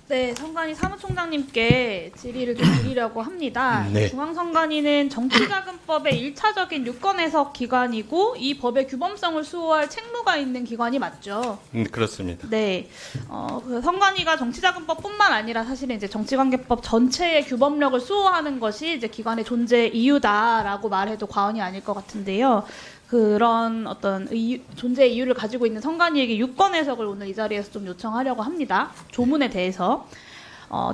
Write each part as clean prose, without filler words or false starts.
네, 선관위 사무총장님께 질의를 좀 드리려고 합니다. 네. 중앙선관위는 정치자금법의 1차적인 유권 해석 기관이고 이 법의 규범성을 수호할 책무가 있는 기관이 맞죠? 그렇습니다. 네, 그 선관위가 정치자금법뿐만 아니라 사실은 이제 정치관계법 전체의 규범력을 수호하는 것이 이제 기관의 존재 이유다라고 말해도 과언이 아닐 것 같은데요. 그런 어떤 존재 이유를 가지고 있는 선관위에게 유권 해석을 오늘 이 자리에서 좀 요청하려고 합니다. 조문에 대해서.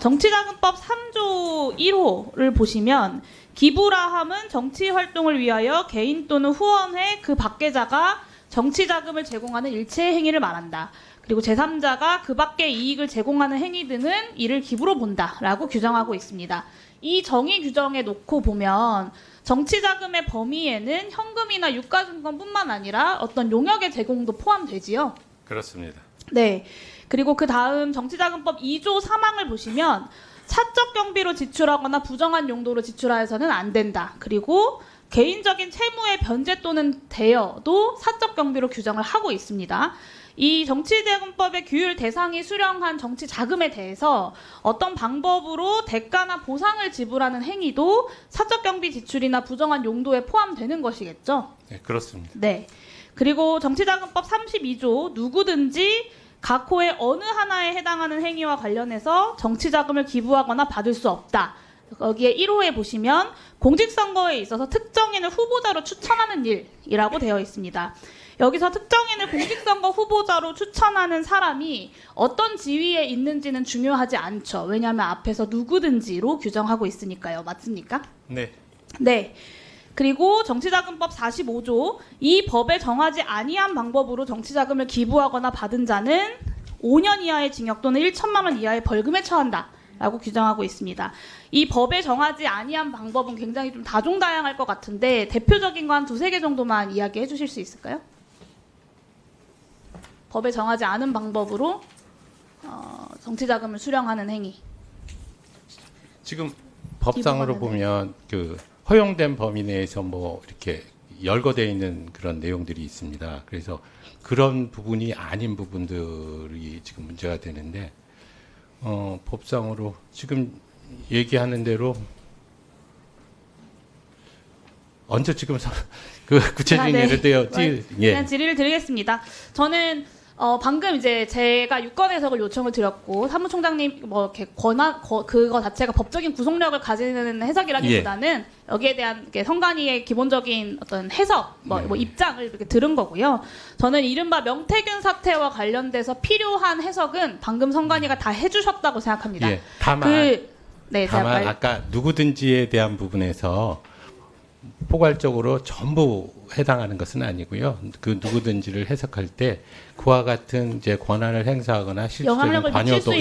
정치자금법 3조 1호를 보시면 기부라 함은 정치활동을 위하여 개인 또는 후원회 그 밖계자가 정치자금을 제공하는 일체의 행위를 말한다. 그리고 제3자가 그 밖의 이익을 제공하는 행위 등은 이를 기부로 본다라고 규정하고 있습니다. 이 정의 규정에 놓고 보면 정치자금의 범위에는 현금이나 유가증권뿐만 아니라 어떤 용역의 제공도 포함되지요. 그렇습니다. 네. 그리고 그 다음 정치자금법 2조 3항을 보시면 사적 경비로 지출하거나 부정한 용도로 지출하여서는 안 된다. 그리고 개인적인 채무의 변제 또는 대여도 사적 경비로 규정을 하고 있습니다. 이 정치자금법의 규율 대상이 수령한 정치자금에 대해서 어떤 방법으로 대가나 보상을 지불하는 행위도 사적 경비 지출이나 부정한 용도에 포함되는 것이겠죠? 네, 그렇습니다. 네. 그리고 정치자금법 32조 누구든지 각 호의 어느 하나에 해당하는 행위와 관련해서 정치자금을 기부하거나 받을 수 없다. 거기에 1호에 보시면 공직선거에 있어서 특정인을 후보자로 추천하는 일이라고 되어 있습니다. 여기서 특정인을 공직선거 후보자로 추천하는 사람이 어떤 지위에 있는지는 중요하지 않죠. 왜냐하면 앞에서 누구든지로 규정하고 있으니까요. 맞습니까? 네. 네. 그리고 정치자금법 45조 이 법에 정하지 아니한 방법으로 정치자금을 기부하거나 받은 자는 5년 이하의 징역 또는 1천만 원 이하의 벌금에 처한다. 라고 규정하고 있습니다. 이 법에 정하지 아니한 방법은 굉장히 좀 다종다양할 것 같은데 대표적인 거 한 두세 개 정도만 이야기해 주실 수 있을까요? 법에 정하지 않은 방법으로 정치자금을 수령하는 행위. 지금 법상으로 보면 그 허용된 범위 내에서 뭐 이렇게 열거되어 있는 그런 내용들이 있습니다. 그래서 그런 부분이 아닌 부분들이 지금 문제가 되는데 법상으로 지금 얘기하는 대로 언제 지금 그 구체적인 예를 들어 그냥 질의를 드리겠습니다. 저는 방금 이제 제가 유권 해석을 요청을 드렸고 사무총장님 뭐 이렇게 그거 자체가 법적인 구속력을 가지는 해석이라기보다는 여기에 대한 선관위의 기본적인 어떤 해석, 뭐 입장을 이렇게 들은 거고요. 저는 이른바 명태균 사태와 관련돼서 필요한 해석은 방금 선관위가 다 해주셨다고 생각합니다. 예, 다만 아까 누구든지에 대한 부분에서 포괄적으로 전부 해당하는 것은 아니고요. 그 누구든지를 해석할 때 그와 같은 이제 권한을 행사하거나 실질적인 관여도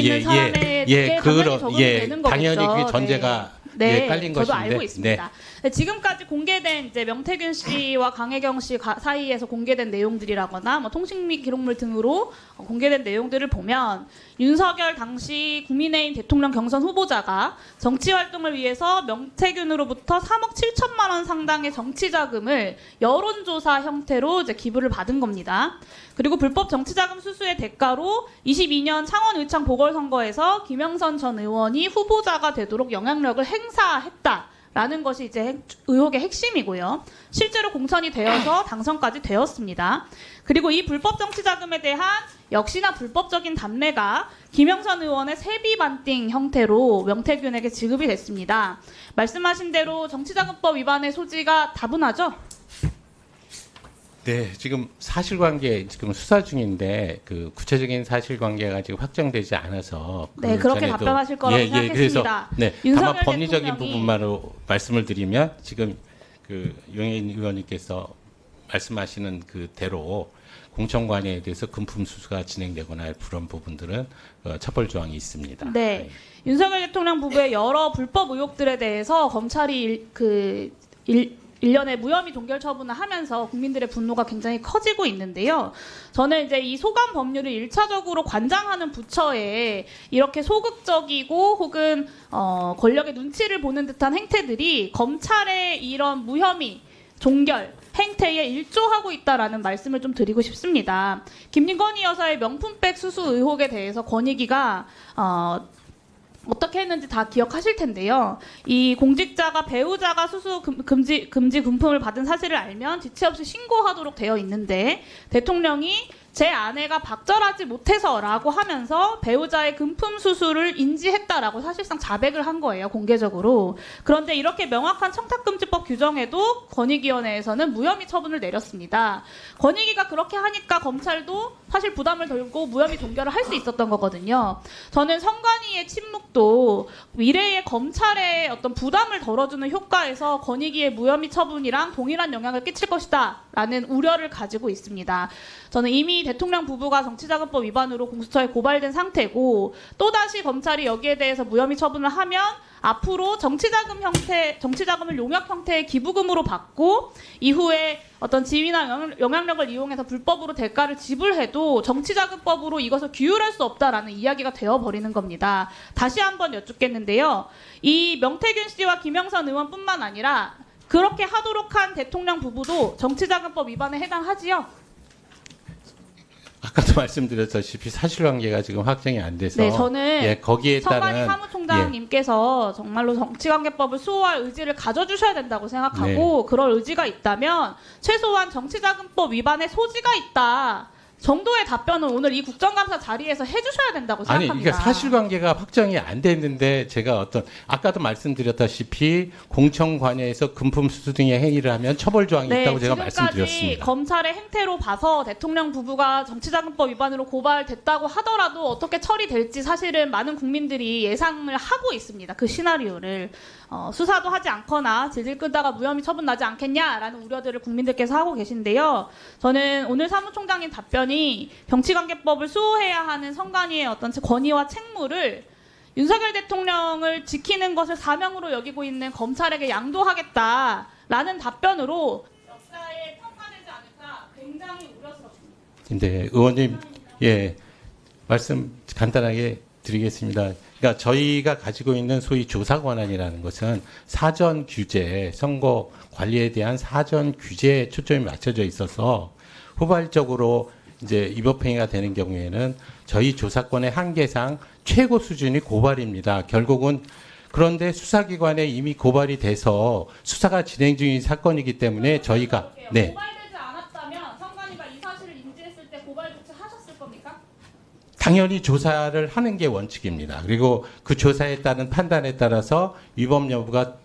당연히 그 전제가 깔린 저도 것인데. 알고 있습니다. 네, 지금까지 공개된 이제 명태균 씨와 강혜경 씨 사이에서 공개된 내용들이라거나 뭐 통신 및 기록물 등으로 공개된 내용들을 보면 윤석열 당시 국민의힘 대통령 경선 후보자가 정치 활동을 위해서 명태균으로부터 3억 7천만 원 상당의 정치 자금을 여론조사 형태로 이제 기부를 받은 겁니다. 그리고 불법 정치자금 수수의 대가로 22년 창원 의창 보궐선거에서 김영선 전 의원이 후보자가 되도록 영향력을 행사했다라는 것이 이제 의혹의 핵심이고요. 실제로 공천이 되어서 당선까지 되었습니다. 그리고 이 불법 정치자금에 대한 역시나 불법적인 담례가 김영선 의원의 세비 반띵 형태로 명태균에게 지급이 됐습니다. 말씀하신 대로 정치자금법 위반의 소지가 다분하죠? 네, 지금 사실관계 지금 수사 중인데 그 구체적인 사실관계가 지금 확정되지 않아서 그렇게 답변하실 거라고 생각했습니다. 그래서 다만 법리적인 부분만으로 말씀을 드리면 지금 그 용혜인 의원님께서 말씀하시는 그대로 공천관여에 대해서 금품 수수가 진행되거나 할 그런 부분들은 처벌 조항이 있습니다. 네, 윤석열 대통령 부부의 여러 불법 의혹들에 대해서 검찰이 일련의 무혐의 동결 처분을 하면서 국민들의 분노가 굉장히 커지고 있는데요. 저는 이제 이 소관 법률을 1차적으로 관장하는 부처에 이렇게 소극적이고 혹은 권력의 눈치를 보는 듯한 행태들이 검찰의 이런 무혐의 종결 행태에 일조하고 있다라는 말씀을 좀 드리고 싶습니다. 김건희 여사의 명품백 수수 의혹에 대해서 권익위가 어떻게 했는지 다 기억하실 텐데요. 이 공직자가 배우자가 수수 금지 금품을 받은 사실을 알면 지체 없이 신고하도록 되어 있는데 대통령이 제 아내가 박절하지 못해서라고 하면서 배우자의 금품 수수를 인지했다라고 사실상 자백을 한 거예요, 공개적으로. 그런데 이렇게 명확한 청탁금지법 규정에도 권익위원회에서는 무혐의 처분을 내렸습니다. 권익위가 그렇게 하니까 검찰도 사실 부담을 덜고 무혐의 동결을 할 수 있었던 거거든요. 저는 선관위의 침묵도 미래의 검찰의 어떤 부담을 덜어주는 효과에서 권익위의 무혐의 처분이랑 동일한 영향을 끼칠 것이다 라는 우려를 가지고 있습니다. 저는 이미 대통령 부부가 정치자금법 위반으로 공수처에 고발된 상태고 또다시 검찰이 여기에 대해서 무혐의 처분을 하면 앞으로 정치자금을 용역 형태의 기부금으로 받고 이후에 어떤 지위나 영향력을 이용해서 불법으로 대가를 지불해도 정치자금법으로 이것을 규율할 수 없다라는 이야기가 되어버리는 겁니다. 다시 한번 여쭙겠는데요. 이 명태균 씨와 김영선 의원뿐만 아니라 그렇게 하도록 한 대통령 부부도 정치자금법 위반에 해당하지요? 아까도 말씀드렸다시피 사실관계가 지금 확정이 안 돼서 네, 저는 거기에 선관위 따른 사무총장님께서 정말로 정치관계법을 수호할 의지를 가져주셔야 된다고 생각하고 그럴 의지가 있다면 최소한 정치자금법 위반의 소지가 있다 정도의 답변을 오늘 이 국정감사 자리에서 해주셔야 된다고 생각합니다. 아니, 그러니까 사실관계가 확정이 안 됐는데 제가 아까도 말씀드렸다시피 공청 관여에서 금품 수수 등의 행위를 하면 처벌 조항이 있다고 제가 말씀드렸습니다. 지금까지 검찰의 행태로 봐서 대통령 부부가 정치자금법 위반으로 고발됐다고 하더라도 어떻게 처리될지 사실은 많은 국민들이 예상을 하고 있습니다. 그 시나리오를. 수사도 하지 않거나 질질 끌다가 무혐의 처분 나지 않겠냐라는 우려들을 국민들께서 하고 계신데요. 저는 오늘 사무총장님 답변이 정치관계법을 수호해야 하는 선관위의 어떤 권위와 책무를 윤석열 대통령을 지키는 것을 사명으로 여기고 있는 검찰에게 양도하겠다라는 답변으로 역사에 평가되지 않을까 굉장히 우려스럽습니다. 근데 의원님, 말씀 간단하게 드리겠습니다. 그러니까 저희가 가지고 있는 소위 조사 권한이라는 것은 사전 규제, 선거 관리에 대한 사전 규제에 초점이 맞춰져 있어서 후발적으로 이제 위법행위가 되는 경우에는 저희 조사권의 한계상 최고 수준이 고발입니다. 결국은 그런데 수사기관에 이미 고발이 돼서 수사가 진행 중인 사건이기 때문에 저희가 고발되지 않았다면 선관위가 이 사실을 인지했을 때 고발 조치하셨을 겁니까? 당연히 조사를 하는 게 원칙입니다. 그리고 그 조사에 따른 판단에 따라서 위법 여부가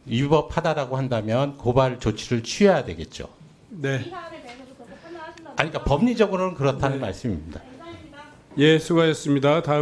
위법하다라고 한다면 고발 조치를 취해야 되겠죠. 네. 이 사안에 대해서도 그렇게 판단하신다고. 아니, 그러니까 법리적으로는 그렇다는 말씀입니다. 감사합니다. 예, 수고하셨습니다. 다음